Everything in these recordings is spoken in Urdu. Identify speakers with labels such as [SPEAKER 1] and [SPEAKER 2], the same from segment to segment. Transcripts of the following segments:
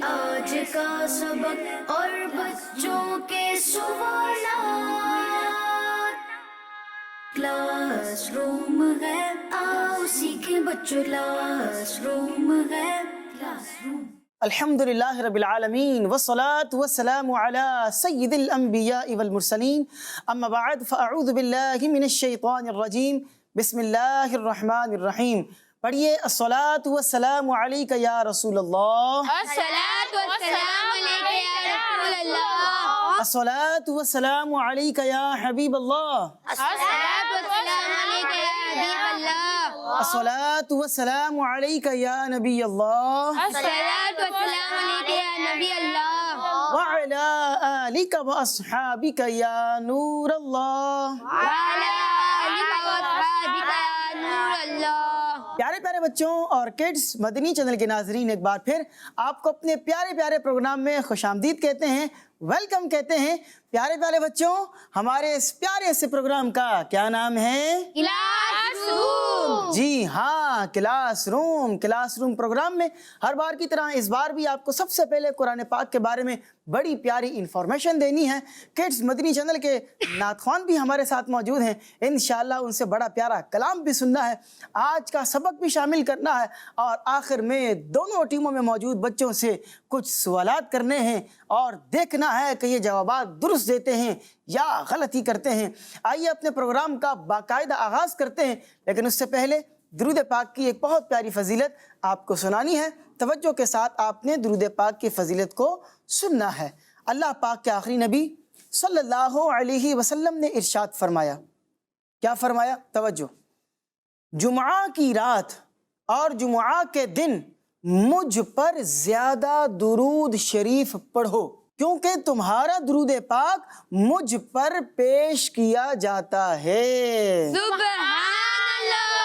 [SPEAKER 1] آج کا سبق اور بچوں کے سوالات، کلاس روم ہے، آؤ سیکھیں بچوں، کلاس روم ہے، کلاس روم۔
[SPEAKER 2] الحمدللہ رب العالمین والصلاة والسلام علی سید الانبیاء والمرسلین، اما بعد فاعوذ باللہ من الشیطان الرجیم، بسم اللہ الرحمن الرحیم۔ پڑھیے الصلاة والسلام علیک یا رسول اللہ،
[SPEAKER 3] الصلاۃ والسلام علیک یا رسول اللہ،
[SPEAKER 2] الصلاة والسلام علیک یا حبیب اللہ،
[SPEAKER 3] الصلاۃ والسلام علیک یا حبیب اللہ،
[SPEAKER 2] الصلاة والسلام علیک یا نبی اللہ،
[SPEAKER 3] الصلاۃ والسلام علیک یا نبی اللہ،
[SPEAKER 2] وعلی آلک واصحابک یا نور اللہ۔
[SPEAKER 3] وعلی آلک واصحابک یا نور اللہ۔
[SPEAKER 2] پیارے پیارے بچوں اور کڈز مدنی چینل کے ناظرین، ایک بار پھر آپ کو اپنے پیارے پیارے پروگرام میں خوش آمدید کہتے ہیں، ویلکم کہتے ہیں۔ پیارے پیارے بچوں، ہمارے اس پیارے سے پروگرام کا کیا نام ہے؟
[SPEAKER 3] Class room.
[SPEAKER 2] جی ہاں، classroom. Classroom programme میں ہر بار کی طرح اس بار بھی آپ کو سب سے پہلے قرآن پاک کے بارے میں بڑی پیاری انفارمیشن دینی ہے۔ کڈز مدنی چینل کے نعت خوان بھی ہمارے ساتھ موجود ہیں، انشاءاللہ ان سے بڑا پیارا کلام بھی سننا ہے، آج کا سبق بھی شامل کرنا ہے، اور آخر میں دونوں ٹیموں میں موجود بچوں سے کچھ سوالات کرنے ہیں اور دیکھنا ہے کہ یہ جوابات درست دیتے ہیں یا غلطی کرتے ہیں۔ آئیے اپنے پروگرام کا باقاعدہ آغاز کرتے ہیں، لیکن اس سے پہلے درود پاک کی ایک بہت پیاری فضیلت آپ کو سنانی ہے۔ توجہ کے ساتھ آپ نے درود پاک کی فضیلت کو سننا ہے۔ اللہ پاک کے آخری نبی صلی اللہ علیہ وسلم نے ارشاد فرمایا، کیا فرمایا؟ توجہ، جمعہ کی رات اور جمعہ کے دن مجھ پر زیادہ درود شریف پڑھو، کیونکہ تمہارا درود پاک مجھ پر پیش کیا جاتا ہے۔
[SPEAKER 3] سبحان اللہ،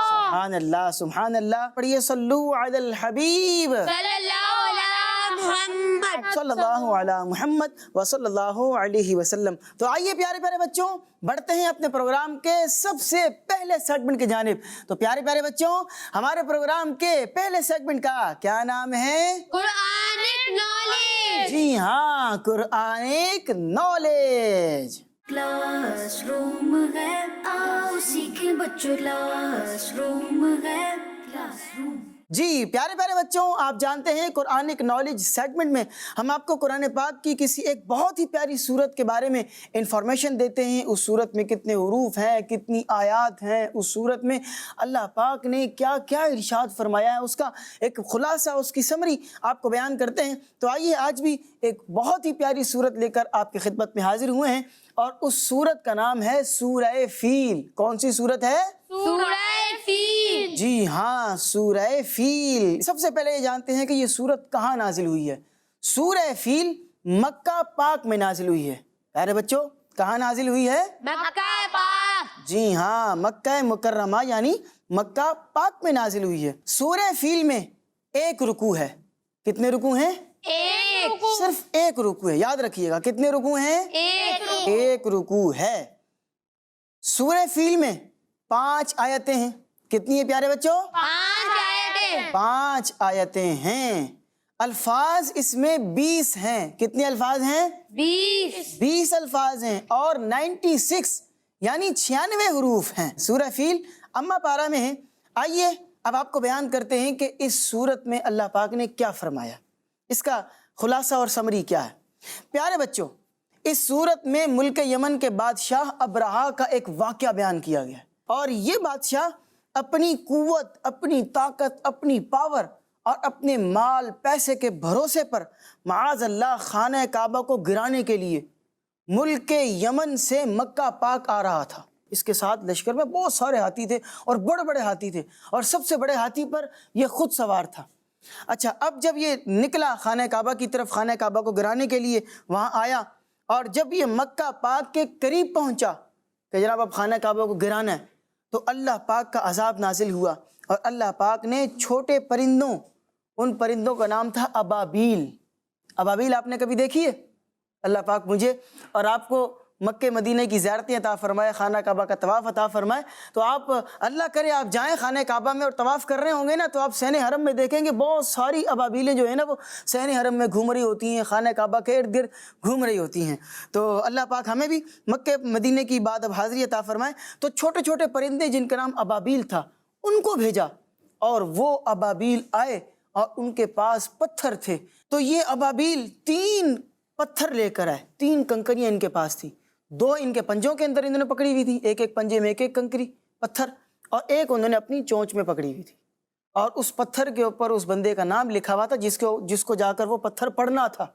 [SPEAKER 2] سبحان اللہ، سبحان اللہ۔ پڑھیے صلو علی الحبیب
[SPEAKER 3] صلی اللہ علی محمد،
[SPEAKER 2] صلی اللہ علی محمد وصلی اللہ علیہ وسلم۔ تو آئیے پیارے پیارے بچوں، بڑھتے ہیں اپنے پروگرام کے سب سے پہلے سیگمنٹ کی جانب۔ تو پیارے پیارے بچوں، ہمارے پروگرام کے پہلے سیگمنٹ کا کیا نام ہے؟
[SPEAKER 3] Quranic knowledge.
[SPEAKER 2] جی ہاں، قرآنک نالج۔
[SPEAKER 1] کلاس روم ہے، آؤ سیکھیں بچوں، کلاس روم ہے، کلاس روم۔
[SPEAKER 2] جی پیارے پیارے بچوں، آپ جانتے ہیں قرآنک نالج سیگمنٹ میں ہم آپ کو قرآن پاک کی کسی ایک بہت ہی پیاری سورت کے بارے میں انفارمیشن دیتے ہیں۔ اس سورت میں کتنے حروف ہیں، کتنی آیات ہیں، اس سورت میں اللہ پاک نے کیا کیا ارشاد فرمایا ہے، اس کا ایک خلاصہ، اس کی سمری آپ کو بیان کرتے ہیں۔ تو آئیے آج بھی ایک بہت ہی پیاری سورت لے کر آپ کی خدمت میں حاضر ہوئے ہیں، اور اس سورت کا نام ہے سورہ فیل۔ کون سی سورت ہے؟
[SPEAKER 3] سورہ فیل۔
[SPEAKER 2] جی ہاں، سورہ فیل۔ سب سے پہلے یہ جانتے ہیں کہ یہ سورت کہاں نازل ہوئی ہے۔ سورہ فیل مکہ پاک میں نازل ہوئی ہے۔ پیارے بچوں، کہاں نازل ہوئی ہے؟
[SPEAKER 3] مکہ پاک۔
[SPEAKER 2] جی ہاں، مکہ مکرمہ یعنی مکہ پاک میں نازل ہوئی ہے۔ سورہ فیل میں ایک رکوع ہے۔ کتنے رکوع ہیں؟
[SPEAKER 3] ایک،
[SPEAKER 2] صرف ایک رکوع ہے، یاد رکھیے گا۔ کتنے رکوع ہیں؟ ایک رکوع ہے۔ سورہ فیل میں 5 آیتیں ہیں۔ کتنی ہیں پیارے بچوں؟
[SPEAKER 3] 5 آیتیں۔
[SPEAKER 2] 5 آیتیں ہیں۔ الفاظ اس میں 20 ہیں۔ کتنے الفاظ ہیں؟ 20 الفاظ ہیں، اور 96 یعنی 96 حروف ہیں۔ سورہ فیل اما پارہ میں ہے۔ آئیے اب آپ کو بیان کرتے ہیں کہ اس سورت میں اللہ پاک نے کیا فرمایا، اس کا خلاصہ اور سمری کیا ہے۔ پیارے بچوں، اس سورت میں ملک یمن کے بادشاہ ابرہا کا ایک واقعہ بیان کیا گیا ہے، اور یہ بادشاہ اپنی قوت، اپنی طاقت، اپنی پاور اور اپنے مال پیسے کے بھروسے پر معاذ اللہ خانہ کعبہ کو گرانے کے لیے ملک یمن سے مکہ پاک آ رہا تھا۔ اس کے ساتھ لشکر میں بہت سارے ہاتھی تھے، اور بڑے بڑے ہاتھی تھے، اور سب سے بڑے ہاتھی پر یہ خود سوار تھا۔ اچھا، اب جب یہ نکلا خانہ کعبہ کی طرف، خانہ کعبہ کو گرانے کے لیے وہاں آیا، اور جب یہ مکہ پاک کے قریب پہنچا کہ جناب اب خانہ کعبہ کو گرانا ہے، تو اللہ پاک کا عذاب نازل ہوا، اور اللہ پاک نے چھوٹے پرندوں، ان پرندوں کا نام تھا ابابیل۔ ابابیل آپ نے کبھی دیکھی ہے؟ اللہ پاک مجھے اور آپ کو مکہ مدینہ کی زیارتیں عطا فرمائے، خانہ کعبہ کا طواف عطا فرمائے، تو آپ اللہ کرے آپ جائیں خانہ کعبہ میں اور طواف کر رہے ہوں گے نا، تو آپ صحن حرم میں دیکھیں گے بہت ساری ابابیلیں جو ہیں نا وہ صحن حرم میں گھوم رہی ہوتی ہیں، خانہ کعبہ کے ارد گرد گھوم رہی ہوتی ہیں۔ تو اللہ پاک ہمیں بھی مکہ مدینہ کی بعد اب حاضری عطا فرمائے۔ تو چھوٹے چھوٹے پرندے جن کا نام ابابیل تھا ان کو بھیجا، اور وہ ابابیل آئے اور ان کے پاس پتھر تھے، تو یہ ابابیل 3 پتھر لے کر آئے، 3 کنکریاں ان کے پاس تھی، 2 ان کے پنجوں کے اندر انہوں نے پکڑی ہوئی تھی، ایک پنجے میں ایک کنکری پتھر، اور ایک انہوں نے اپنی چونچ میں پکڑی ہوئی تھی، اور اس پتھر کے اوپر اس بندے کا نام لکھا ہوا تھا جس کو جا کر وہ پتھر پڑھنا تھا،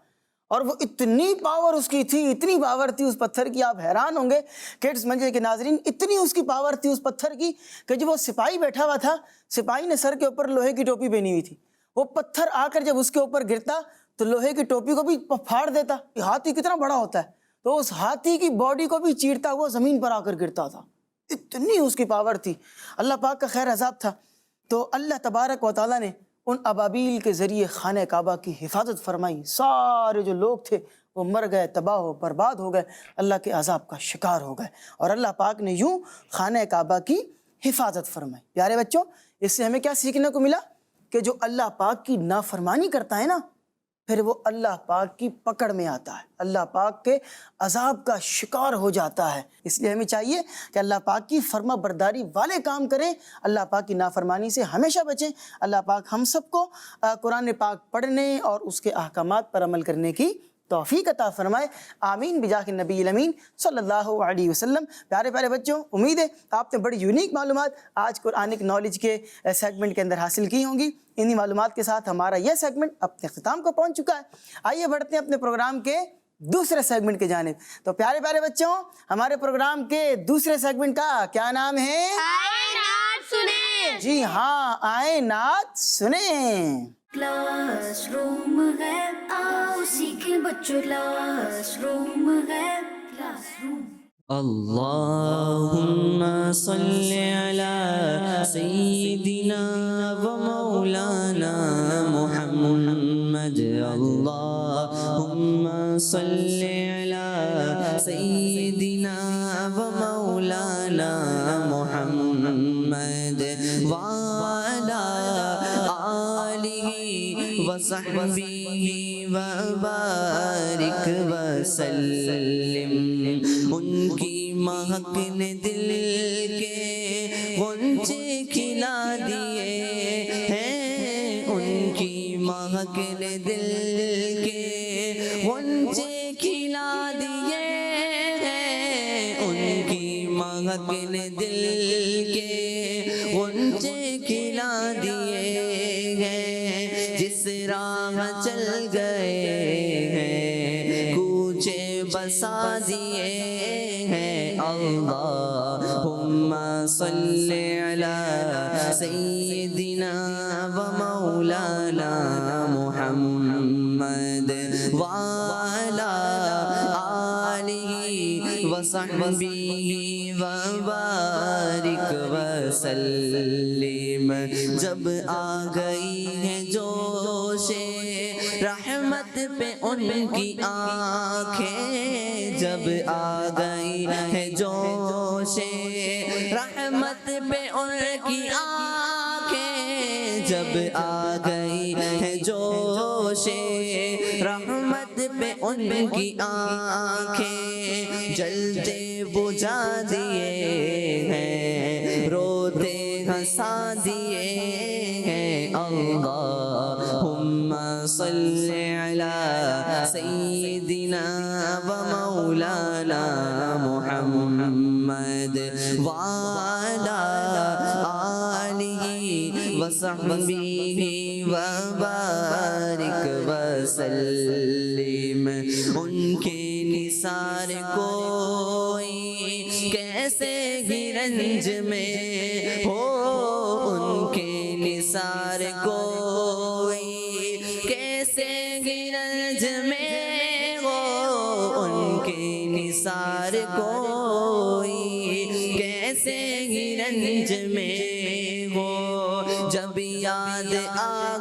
[SPEAKER 2] اور وہ اتنی پاور اس کی تھی، اتنی پاور تھی اس پتھر کی، آپ حیران ہوں گے کڈس منجے کے ناظرین، اتنی اس کی پاور تھی اس پتھر کی کہ جب وہ سپاہی بیٹھا ہوا تھا، سپاہی نے سر کے اوپر لوہے کی ٹوپی پہنی ہوئی تھی، وہ پتھر آ کر جب اس کے اوپر گرتا تو لوہے کی ٹوپی کو بھی پھاڑ دیتا۔ ہاتھی کتنا بڑا ہوتا ہے، تو اس ہاتھی کی باڈی کو بھی چیرتا ہوا زمین پر آ کر گرتا تھا، اتنی اس کی پاور تھی۔ اللہ پاک کا خیر عذاب تھا، تو اللہ تبارک و تعالیٰ نے ان ابابیل کے ذریعے خانہ کعبہ کی حفاظت فرمائی، سارے جو لوگ تھے وہ مر گئے، تباہ و برباد ہو گئے، اللہ کے عذاب کا شکار ہو گئے، اور اللہ پاک نے یوں خانہ کعبہ کی حفاظت فرمائی۔ پیارے بچوں، اس سے ہمیں کیا سیکھنے کو ملا کہ جو اللہ پاک کی نافرمانی کرتا ہے نا، پھر وہ اللہ پاک کی پکڑ میں آتا ہے، اللہ پاک کے عذاب کا شکار ہو جاتا ہے۔ اس لیے ہمیں چاہیے کہ اللہ پاک کی فرما برداری والے کام کریں، اللہ پاک کی نافرمانی سے ہمیشہ بچیں۔ اللہ پاک ہم سب کو قرآن پاک پڑھنے اور اس کے احکامات پر عمل کرنے کی توفیق عطا فرمائے، آمین بجاہ النبی الامین صلی اللہ علیہ وسلم۔ پیارے پیارے بچوں، امید ہے آپ نے بڑی یونیک معلومات آج قرآنک نالج کے سیگمنٹ کے اندر حاصل کی ہوں گی۔ انہی معلومات کے ساتھ ہمارا یہ سیگمنٹ اپنے اختتام کو پہنچ چکا ہے۔ آئیے بڑھتے ہیں اپنے پروگرام کے دوسرے سیگمنٹ کی جانب۔ تو پیارے پیارے بچوں، ہمارے پروگرام کے دوسرے سیگمنٹ کا کیا نام ہے؟
[SPEAKER 3] آئے نعت سنیں۔
[SPEAKER 2] جی ہاں، آئے نعت سنیں۔
[SPEAKER 1] کلاس روم ہے، آؤ سیکھیں بچوں، کلاس روم ہے، کلاس روم۔
[SPEAKER 4] اللہم صلی علی سیدنا و مولانا محمد، اللہم صلی علی سیدنا و مولانا محمد وعلی آلہ وصحبہ وبارک وسلم۔ ان کی مہک نے دل کے غنچے کھلا دیے ہیں، ان کی مہک نے دل کے غنچے کھلا دیے ہیں، ان کی مہک نے دل کے غنچے کھلا دیے ہیں۔ جس راہ چل گئے ہیں کوچے بسا دیے ہیں، اللہم صلی علی سیدنا و مولانا محمد وعلی آلہ وصحبہ وبارک وسلم۔ جب آ گئی ہے جوش رحمت پہ ان کی آنکھیں، جب آ گئی ہے جوش رحمت پہ ان کی آنکھیں، جب آ گئی ہے جوش رحمت پہ ان کی آنکھیں، جلتے بجھا دیے ہیں، روتے ہنسا دیے ہیں، اللہم صلی علی سیدنا و مولانا محمد وعلی آلہ وصحبہ وبارک وسلم۔ ان کے نثار کوئی کیسے ہی رنج میں ہو، ان کے نثار کوئی کیسے ہی رنج میں ہو، ان کے نثار کوئی کیسے ہی رنج میں ہو۔ جب یاد آ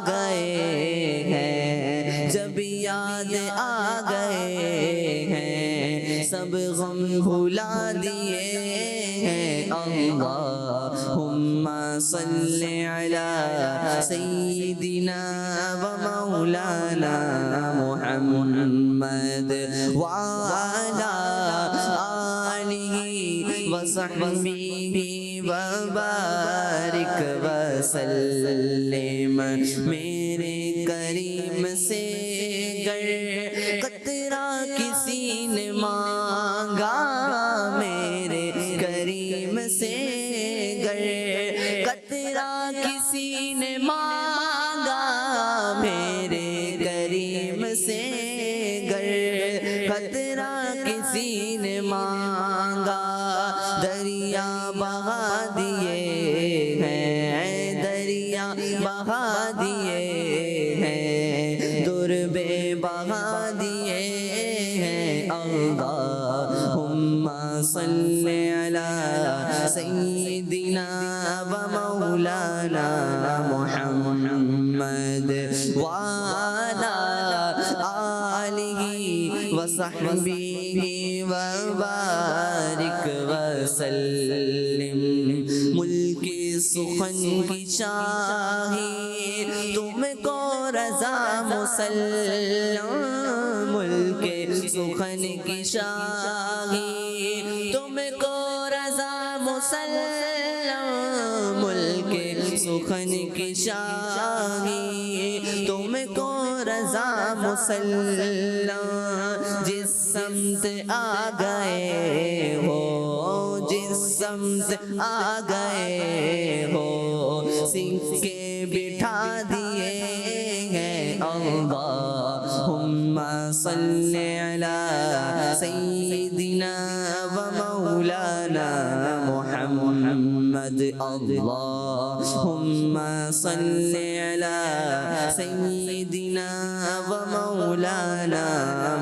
[SPEAKER 4] گئے ہیں، جب یاد آ گئے ہیں سب غم بھلا دیے ہیں اللہم صلی علی سیدنا و مولانا محمد وعلی آلہ وصحبہ وبارک وسلم. میرے کریم سے گر قطرہ کسی نے مانگا، میرے کریم سے گر قطرہ کسی نے مانگا، میرے کریم سے گر قطرہ کسی نے مانگا، دریا بہا دیے ہیں، دریا بہا دیے ہیں، دربے بہا دیے ہیں. اللہم صلی علی سیدنا و مولانا محمد وعلی آلہ وصحبہ وبارک وسلم. ملک سخن کی شاہی تم کو رضا مسلم، ملک سخن کی شاہی تم کو رضا مسلم، ملک سخن کی شاہی تم کو رضا مسلم. جس سمت آ گئے ہو، جس سمت آ گئے ہو، سکے بٹھا دیے ہیں. اللہم صلی علی سیدنا و مولانا محمد. اللہم صلی علی سیدنا و مولانا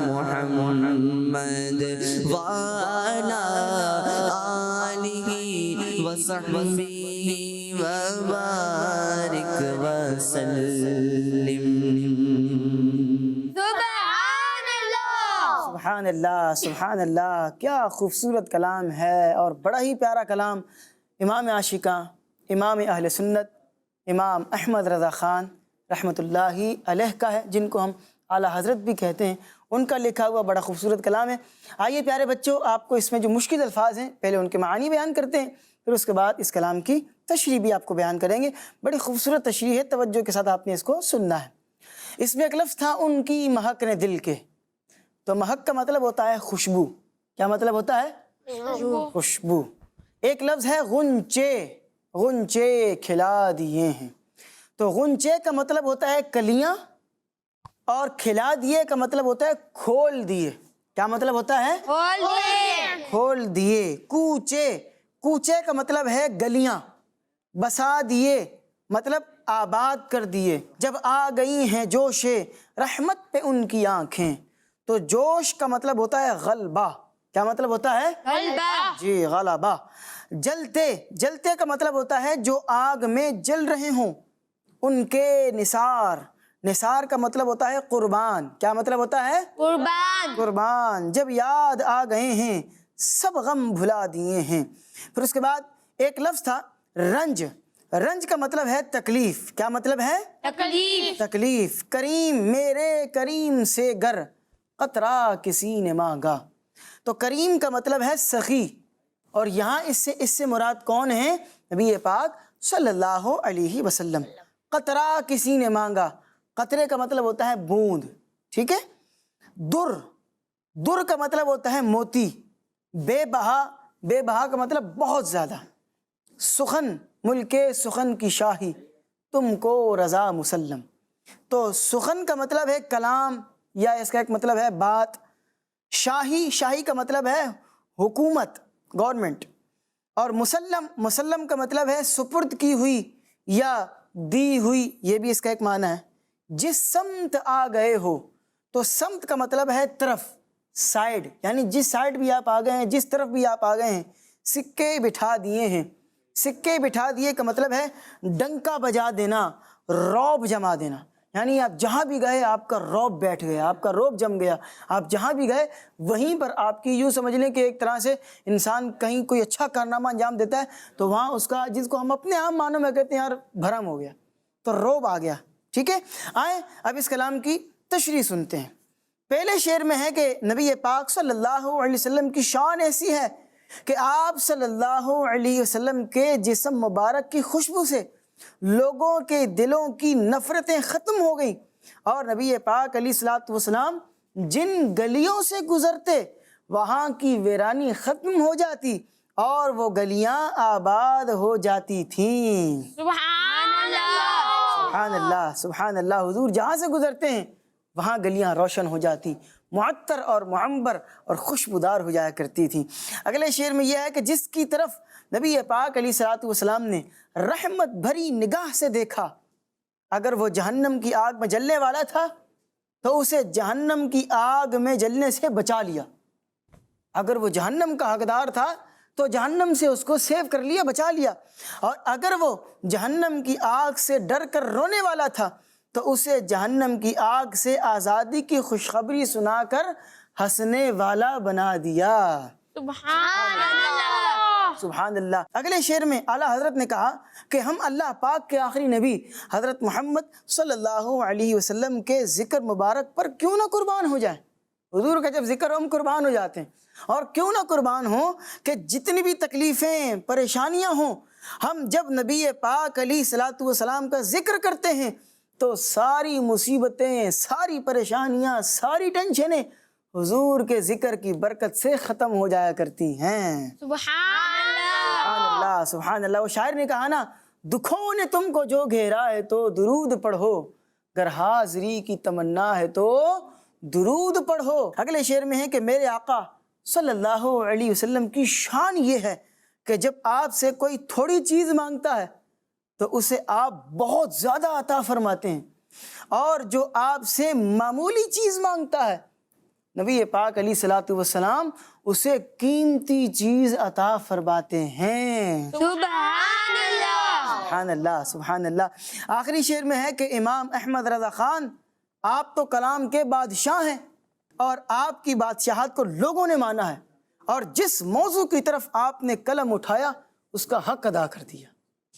[SPEAKER 4] محمد وعلی آلہ وصحبہ وبارک وسلم.
[SPEAKER 2] سبحان اللہ سبحان اللہ، کیا خوبصورت کلام ہے اور بڑا ہی پیارا کلام امام عاشقاں، امام اہل سنت، امام احمد رضا خان رحمۃ اللہ علیہ کا ہے، جن کو ہم اعلیٰ حضرت بھی کہتے ہیں. ان کا لکھا ہوا بڑا خوبصورت کلام ہے. آئیے پیارے بچوں، آپ کو اس میں جو مشکل الفاظ ہیں پہلے ان کے معانی بیان کرتے ہیں، پھر اس کے بعد اس کلام کی تشریح بھی آپ کو بیان کریں گے. بڑی خوبصورت تشریح ہے، توجہ کے ساتھ آپ نے اس کو سننا ہے. اس میں ایک لفظ تھا ان کی مہک نے دل کے. تو مہک کا مطلب ہوتا ہے خوشبو. کیا مطلب ہوتا ہے؟ خوشبو. ایک لفظ ہے غنچے، غنچے کھلا دیے ہیں. تو غنچے کا مطلب ہوتا ہے کلیاں، اور کھلا دیے کا مطلب ہوتا ہے کھول دیے. کیا مطلب ہوتا ہے؟ کھول دیے. کوچے، کوچے کا مطلب ہے گلیاں. بسا دیے مطلب آباد کر دیے. جب آ گئی ہیں جوش رحمت پہ ان کی آنکھیں. تو جوش کا مطلب ہوتا ہے غلبہ. کیا مطلب ہوتا ہے؟ غلبہ. جی غلبہ. جلتے، جلتے کا مطلب ہوتا ہے جو آگ میں جل رہے ہوں ان کے نثار. نثار کا مطلب ہوتا ہے قربان. کیا مطلب ہوتا ہے؟ قربان. قربان. جب یاد آ گئے ہیں سب غم بھلا دیے ہیں. پھر اس کے بعد ایک لفظ تھا رنج. رنج کا مطلب ہے تکلیف. کیا مطلب ہے؟ تکلیف. تکلیف. کریم، میرے کریم سے گر قطرہ کسی نے مانگا. تو کریم کا مطلب ہے سخی، اور یہاں اس سے مراد کون ہے؟ نبی پاک صلی اللہ علیہ وسلم. قطرہ کسی نے مانگا، قطرے کا مطلب ہوتا ہے بوند. ٹھیک ہے. در، در کا مطلب ہوتا ہے موتی. بے بہا، بے بہا کا مطلب بہت زیادہ. سخن، ملک سخن کی شاہی تم کو رضا مسلم. تو سخن کا مطلب ہے کلام، یا اس کا ایک مطلب ہے بات. شاہی، شاہی کا مطلب ہے حکومت، گورنمنٹ. اور مسلم، مسلم کا مطلب ہے سپرد کی ہوئی یا دی ہوئی. یہ بھی اس کا ایک معنی ہے. جس سمت آ گئے ہو، تو سمت کا مطلب ہے طرف، سائڈ. یعنی جس سائڈ بھی آپ آ گئے ہیں، جس طرف بھی آپ آ گئے ہیں، سکے بٹھا دیے ہیں. سکے بٹھا دیے کا مطلب ہے ڈنکا بجا دینا، رعب جما دینا. یعنی آپ جہاں بھی گئے آپ کا رعب بیٹھ گیا، آپ کا رعب جم گیا، آپ جہاں بھی گئے وہیں پر آپ کی یوں سمجھ لیں کہ ایک طرح سے انسان کہیں کوئی اچھا کارنامہ انجام دیتا ہے تو وہاں اس کا، جس کو ہم اپنے عام معنوں میں کہتے ہیں یار بھرم ہو گیا، تو رعب آ گیا. ٹھیک ہے، آئیں اب اس کلام کی تشریح سنتے ہیں. پہلے شعر میں ہے کہ نبی پاک صلی اللہ علیہ وسلم کی شان ایسی ہے کہ آپ صلی اللہ علیہ وسلم کے جسم مبارک کی خوشبو سے لوگوں کے دلوں کی نفرتیں ختم ہو گئیں، اور نبی پاک علیہ الصلوۃ والسلام جن گلیوں سے گزرتے وہاں کی ویرانی ختم ہو جاتی اور وہ گلیاں آباد ہو جاتی تھیں.
[SPEAKER 3] سبحان اللہ.
[SPEAKER 2] سبحان اللہ سبحان اللہ. حضور جہاں سے گزرتے ہیں وہاں گلیاں روشن ہو جاتی، معطر اور معمبر اور خوشبودار ہو جایا کرتی تھیں. اگلے شعر میں یہ ہے کہ جس کی طرف نبی پاک علیہ الصلوۃ والسلام نے رحمت بھری نگاہ سے دیکھا، اگر وہ جہنم کی آگ میں جلنے والا تھا تو اسے جہنم کی آگ میں جلنے سے بچا لیا. اگر وہ جہنم کا حقدار تھا تو جہنم سے اس کو سیو کر لیا، بچا لیا، اور اگر وہ جہنم کی آگ سے ڈر کر رونے والا تھا تو اسے جہنم کی آگ سے آزادی کی خوشخبری سنا کر ہنسنے والا بنا دیا.
[SPEAKER 3] سبحان اللہ.
[SPEAKER 2] سبحان اللہ. اگلے شعر میں اعلیٰ حضرت نے کہا کہ ہم اللہ پاک کے آخری نبی حضرت محمد صلی اللہ علیہ وسلم کے ذکر مبارک پر کیوں نہ قربان ہو جائیں. حضور کا جب ذکر ہو ہم قربان ہو جاتے ہیں، اور کیوں نہ قربان ہوں کہ جتنی بھی تکلیفیں پریشانیاں ہوں، ہم جب نبی پاک علیہ الصلوۃ والسلام کا ذکر کرتے ہیں تو ساری مصیبتیں، ساری پریشانیاں، ساری ٹینشنیں حضور کے ذکر کی برکت سے ختم ہو جایا کرتی ہیں.
[SPEAKER 3] سبحان اللہ.
[SPEAKER 2] سبحان اللہ سبحان اللہ. وہ شاعر نے کہا نا، دکھوں نے تم کو جو گھیرا ہے تو درود پڑھو، گر حاضری کی تمنا ہے تو درود پڑھو. اگلے شعر میں ہے کہ میرے آقا صلی اللہ علیہ وسلم کی شان یہ ہے کہ جب آپ سے کوئی تھوڑی چیز مانگتا ہے تو اسے آپ بہت زیادہ عطا فرماتے ہیں، اور جو آپ سے معمولی چیز مانگتا ہے نبی پاک علیہ الصلوۃ والسلام اسے قیمتی چیز عطا فرماتے ہیں.
[SPEAKER 3] سبحان اللہ.
[SPEAKER 2] سبحان اللہ سبحان اللہ. آخری شعر میں ہے کہ امام احمد رضا خان، آپ تو کلام کے بادشاہ ہیں اور آپ کی بادشاہت کو لوگوں نے مانا ہے، اور جس موضوع کی طرف آپ نے قلم اٹھایا اس کا حق ادا کر دیا.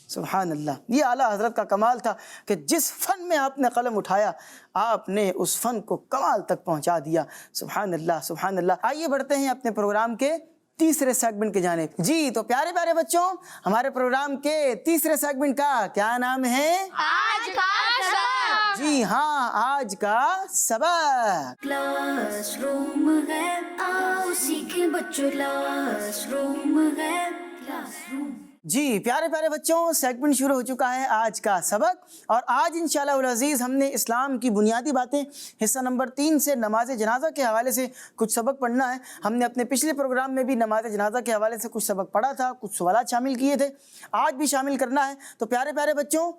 [SPEAKER 2] سبحان اللہ. یہ اعلیٰ حضرت کا کمال تھا کہ جس فن میں آپ نے قلم اٹھایا آپ نے اس فن کو کمال تک پہنچا دیا. سبحان اللہ سبحان اللہ. آئیے بڑھتے ہیں اپنے پروگرام کے تیسرے سیگمنٹ کی جانب. جی تو پیارے پیارے بچوں، ہمارے پروگرام کے تیسرے سیگمنٹ کا کیا نام ہے؟
[SPEAKER 3] آج کا سبق.
[SPEAKER 2] جی ہاں، آج کا سبق.
[SPEAKER 1] کلاس روم ہے، آؤ سیکھیں بچوں، کلاس روم ہے، کلاس روم.
[SPEAKER 2] جی پیارے پیارے بچوں، سیگمنٹ شروع ہو چکا ہے آج کا سبق، اور آج انشاءاللہ العزیز ہم نے اسلام کی بنیادی باتیں حصہ نمبر 3 سے نماز جنازہ کے حوالے سے کچھ سبق پڑھنا ہے. ہم نے اپنے پچھلے پروگرام میں بھی نماز جنازہ کے حوالے سے کچھ سبق پڑھا تھا، کچھ سوالات شامل کیے تھے، آج بھی شامل کرنا ہے. تو پیارے پیارے بچوں،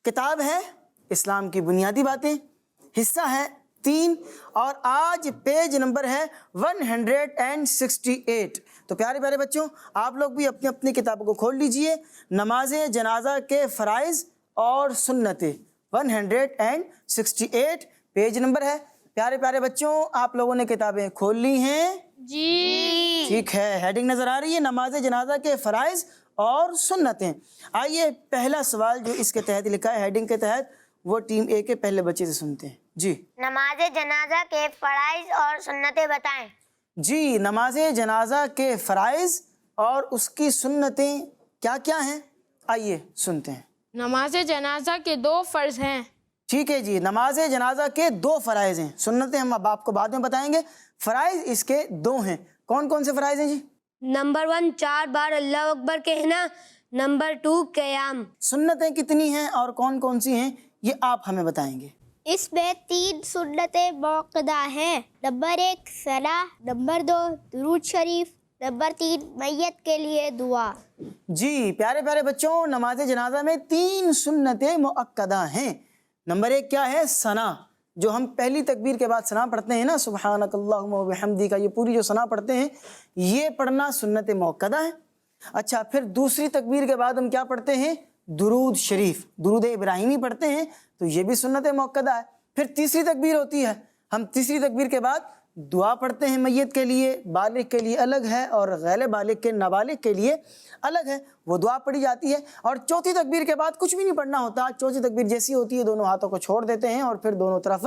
[SPEAKER 2] کتاب ہے اسلام کی بنیادی باتیں، حصہ ہے 3، اور آج پیج نمبر ہے 168. تو پیارے پیارے بچوں، آپ لوگ بھی اپنی اپنی کتابوں کو کھول لیجئے. نماز جنازہ کے فرائض اور سنتیں 168 پیج نمبر ہے. پیارے پیارے بچوں، آپ لوگوں نے کتابیں کھول لی ہیں؟
[SPEAKER 3] جی.
[SPEAKER 2] ٹھیک ہے، ہیڈنگ نظر آ رہی ہے، نماز جنازہ کے فرائض اور سنتیں. آئیے پہلا سوال جو اس کے تحت لکھا ہے ہیڈنگ کے تحت، وہ ٹیم اے کے پہلے بچے سے سنتے ہیں. جی
[SPEAKER 5] نماز جنازہ کے فرائض اور سنتیں بتائیں.
[SPEAKER 2] جی، نماز جنازہ کے فرائض اور اس کی سنتیں کیا کیا ہیں؟ آئیے سنتے ہیں.
[SPEAKER 3] نماز جنازہ کے 2 فرض ہیں.
[SPEAKER 2] ٹھیک ہے جی، نماز جنازہ کے 2 فرائض ہیں، سنتیں ہم اب آپ کو بعد میں بتائیں گے. فرائض اس کے 2 ہیں. کون کون سے فرائض ہیں جی؟
[SPEAKER 5] نمبر 1 4 بار اللہ اکبر کہنا. نمبر 2 قیام.
[SPEAKER 2] سنتیں کتنی ہیں اور کون کون سی ہیں یہ آپ ہمیں بتائیں گے.
[SPEAKER 5] اس میں 3 سنتیں موقدہ ہیں. نمبر 1 صلاح، نمبر 2 درود شریف، نمبر 3 میت کے لیے دعا.
[SPEAKER 2] جی پیارے پیارے بچوں، نماز جنازہ میں 3 سنتیں مؤکدہ ہیں. نمبر 1 کیا ہے؟ ثنا، جو ہم پہلی تکبیر کے بعد ثنا پڑھتے ہیں نا، سبحانک اللہم و بحمدک، یہ پوری جو ثنا پڑھتے ہیں یہ پڑھنا سنت مؤکدہ ہے. اچھا، پھر دوسری تکبیر کے بعد ہم کیا پڑھتے ہیں؟ درود شریف، درود ابراہیمی پڑھتے ہیں تو یہ بھی سنت موقدہ ہے۔ پھر تیسری تکبیر ہوتی ہے، ہم تیسری تکبیر کے بعد دعا پڑھتے ہیں میت کے لیے، بالغ کے لیے الگ ہے اور غیر بالغ کے نابالغ کے لیے الگ ہے، وہ دعا پڑھی جاتی ہے۔ اور چوتھی تکبیر کے بعد کچھ بھی نہیں پڑھنا ہوتا، چوتھی تکبیر جیسی ہوتی ہے دونوں ہاتھوں کو چھوڑ دیتے ہیں اور پھر دونوں طرف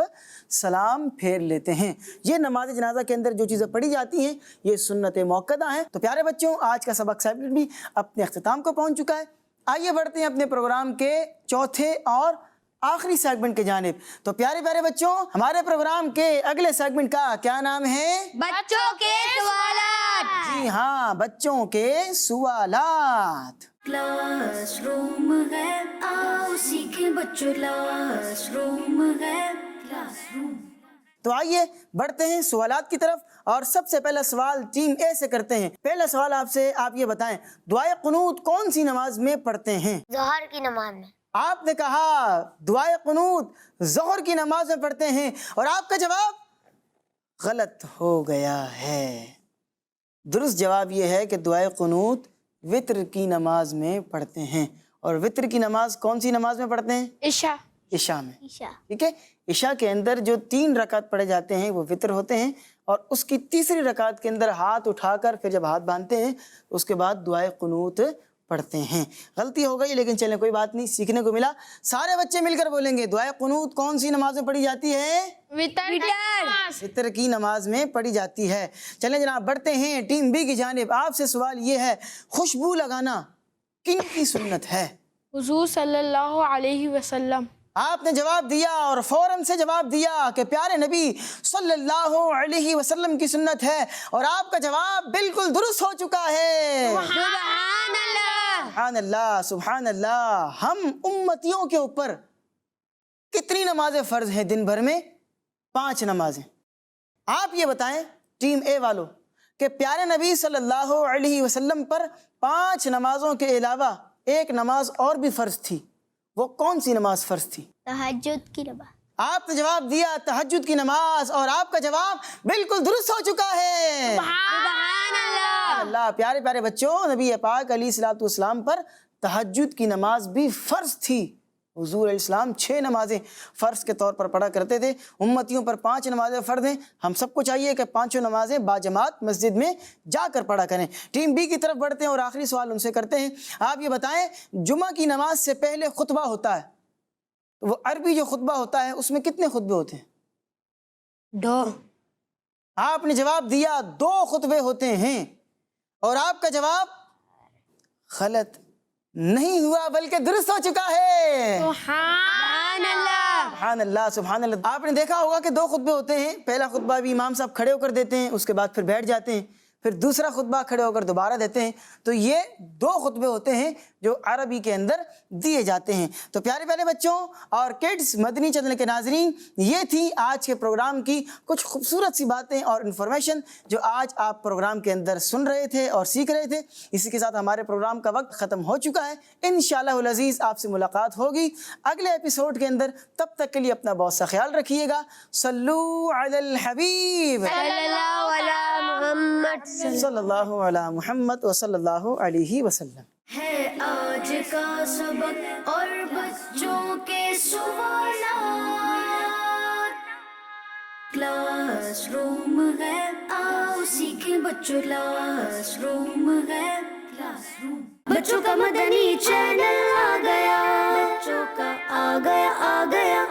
[SPEAKER 2] سلام پھیر لیتے ہیں۔ یہ نماز جنازہ کے اندر جو چیزیں پڑھی جاتی ہیں یہ سنت موقدہ ہیں۔ تو پیارے بچوں، آج کا سبق سیگمنٹ بھی اپنے اختتام کو پہنچ چکا ہے۔ آئیے بڑھتے ہیں اپنے پروگرام کے چوتھے اور آخری سیگمنٹ کی جانب۔ تو پیارے پیارے بچوں، ہمارے پروگرام کے اگلے سیگمنٹ کا کیا نام ہے؟
[SPEAKER 3] بچوں کے سوالات۔
[SPEAKER 2] جی ہاں، بچوں کے سوالات۔
[SPEAKER 1] کلاس روم ہے، آؤ سیکھیں بچوں، کلاس روم ہے، کلاس روم۔
[SPEAKER 2] تو آئیے بڑھتے ہیں سوالات کی طرف، اور سب سے پہلا سوال ٹیم اے سے کرتے ہیں۔ پہلا سوال آپ یہ بتائیں، دعائے قنوت کون سی نماز میں پڑھتے ہیں؟
[SPEAKER 5] ظہر کی نماز میں۔
[SPEAKER 2] آپ نے کہا دعائے قنوت ظہر کی نماز میں پڑھتے ہیں، اور آپ کا جواب غلط ہو گیا ہے۔ درست جواب یہ ہے کہ دعائے قنوت وطر کی نماز میں پڑھتے ہیں، اور وطر کی نماز کون سی نماز میں پڑھتے ہیں؟ عشاء میں۔
[SPEAKER 5] عشاء۔
[SPEAKER 2] ٹھیک ہے، عشاء کے اندر جو 3 رکعت پڑھے جاتے ہیں وہ وطر ہوتے ہیں، اور اس کی تیسری رکعت کے اندر ہاتھ اٹھا کر پھر جب ہاتھ باندھتے ہیں اس کے بعد دعائے قنوت پڑھتے ہیں۔ غلطی ہو گئی لیکن چلیں کوئی بات نہیں، سیکھنے کو ملا۔ سارے بچے مل کر بولیں گے، دعائے قنوت کون سی نماز میں پڑھی جاتی ہے؟ وطر کی نماز میں پڑھی جاتی ہے۔ چلیں جناب بڑھتے ہیں ٹیم بی کی جانب۔ آپ سے سوال یہ ہے، خوشبو لگانا کن کی سنت ہے؟
[SPEAKER 6] حضور صلی اللہ علیہ وسلم۔
[SPEAKER 2] آپ نے جواب دیا اور فوراً سے جواب دیا کہ پیارے نبی صلی اللہ علیہ وسلم کی سنت ہے، اور آپ کا جواب بالکل درست ہو چکا ہے۔
[SPEAKER 3] سبحان اللہ۔
[SPEAKER 2] سبحان اللہ، سبحان اللہ۔ ہم امتیوں کے اوپر کتنی نمازیں فرض ہیں دن بھر میں؟ 5 نمازیں۔ آپ یہ بتائیں ٹیم اے والوں کہ پیارے نبی صلی اللہ علیہ وسلم پر 5 نمازوں کے علاوہ ایک نماز اور بھی فرض تھی، وہ کون سی نماز فرض تھی؟
[SPEAKER 5] تہجد کی نماز۔
[SPEAKER 2] آپ نے جواب دیا تہجد کی نماز، اور آپ کا جواب بالکل درست ہو چکا ہے۔
[SPEAKER 3] سبحان اللہ۔
[SPEAKER 2] اللہ، پیارے پیارے بچوں، نبی پاک علیہ الصلوۃ والسلام پر تہجد کی نماز بھی فرض تھی۔ حضور علیہ السلام 6 نمازیں فرض کے طور پر پڑھا کرتے تھے، امتیوں پر 5 نمازیں فرض ہیں۔ ہم سب کو چاہیے کہ 5 نمازیں باجماعت مسجد میں جا کر پڑھا کریں۔ ٹیم بی کی طرف بڑھتے ہیں اور آخری سوال ان سے کرتے ہیں۔ آپ یہ بتائیں، جمعہ کی نماز سے پہلے خطبہ ہوتا ہے، وہ عربی جو خطبہ ہوتا ہے اس میں کتنے خطبے ہوتے ہیں؟
[SPEAKER 6] 2۔
[SPEAKER 2] آپ نے جواب دیا 2 خطبے ہوتے ہیں، اور آپ کا جواب غلط نہیں ہوا بلکہ درست ہو چکا ہے۔
[SPEAKER 3] سبحان اللہ۔
[SPEAKER 2] سبحان اللہ، سبحان اللہ۔ آپ نے دیکھا ہوگا کہ 2 خطبے ہوتے ہیں، پہلا خطبہ بھی امام صاحب کھڑے ہو کر دیتے ہیں، اس کے بعد پھر بیٹھ جاتے ہیں، پھر دوسرا خطبہ کھڑے ہو کر دوبارہ دیتے ہیں۔ تو یہ 2 خطبے ہوتے ہیں جو عربی کے اندر دیے جاتے ہیں۔ تو پیارے پیارے بچوں اور کڈز مدنی چینل کے ناظرین، یہ تھی آج کے پروگرام کی کچھ خوبصورت سی باتیں اور انفارمیشن جو آج آپ پروگرام کے اندر سن رہے تھے اور سیکھ رہے تھے۔ اسی کے ساتھ ہمارے پروگرام کا وقت ختم ہو چکا ہے۔ انشاءاللہ العزیز آپ سے ملاقات ہوگی اگلے ایپیسوڈ کے اندر۔ تب تک کے لیے اپنا بہت سا خیال رکھیے گا۔ صلو علی الحبیب
[SPEAKER 3] صلی اللہ علی محمد۔
[SPEAKER 2] صلی اللہ علی محمد وصلی اللہ علیہ وسلم۔
[SPEAKER 1] ہے آج کا سبق اور بچوں کے سوالات، کلاس روم ہے، آؤ سیکھیں بچوں، کلاس روم ہے، کلاس روم۔ بچوں کا مدنی چینل آ گیا، بچوں کا آ گیا